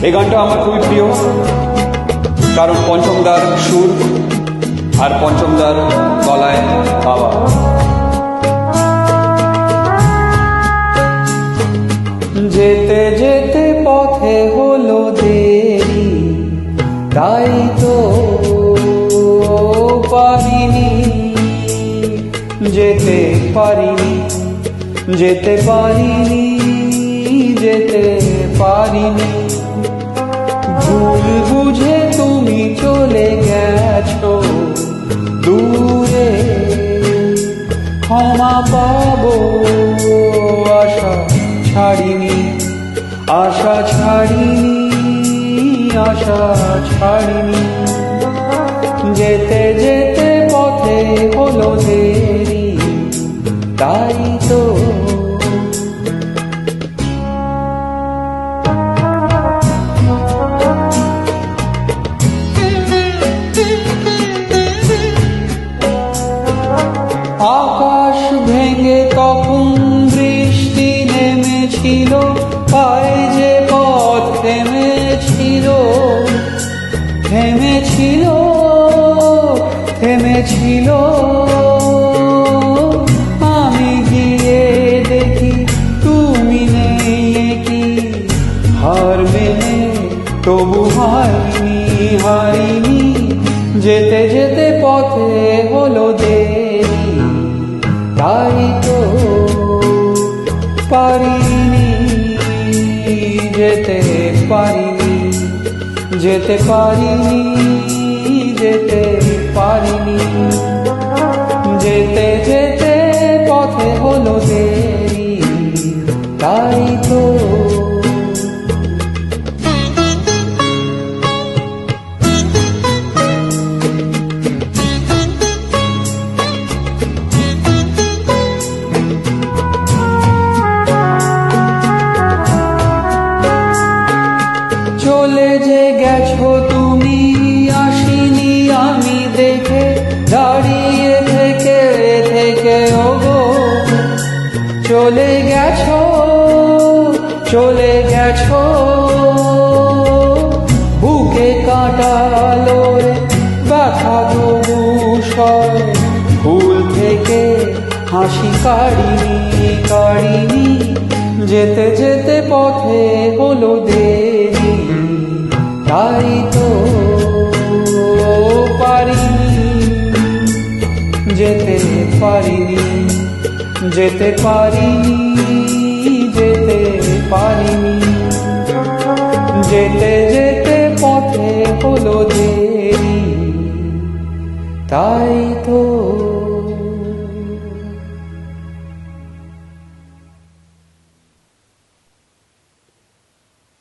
এই গানটা আমার খুবই প্রিয়, কারণ পঞ্চমদার সুর আর পঞ্চমদার গলায় বাবা। যেতে যেতে পথে হলো দেরি, তাই তো পারিনি, যেতে পারিনি, যেতে পারিনি, যেতে পারিনি। ভুল বুঝে তুমি চলে গেছো দূরে, ক্ষমা পাবো আশা ছাড়িনি, আশা ছাড়িনি, আশা ছাড়িনি। যেতে যেতে পথে হলো দেরি, তাই তো আকাশ ভেঙে তখন বৃষ্টি নেমেছিল, পায়ে যে পথ থেমেছিল, থেমেছিল, থেমেছিল। আমি গিয়ে দেখি তুমি নেই, কি হার মেনে তবু হারিনি, হারিনি। যেতে যেতে পথে হলো দেরি, তাই তো পারিনি, যেতে পারিনি, যেতে পারিনি, যেতে পারিনি। যেতে যেতে পথে হলো দেরি, তাই তো চলে যে গেছো তুমি, আসিনি আমি দেখে, দাঁড়িয়ে থেকে থেকে ওগো। চলে গেছো, চলে গেছো, বুকে কাটালো ব্যথা তবু সয়, ফুল থেকে হাসি কাড়িনি, কাড়িনি। যেতে যেতে পথে হলো দেরি, তাই তো পারিনি, যেতে পারিনি, যেতে পারিনি, যেতে পারিনি। যেতে যেতে পথে হলো দেরি, তাই তো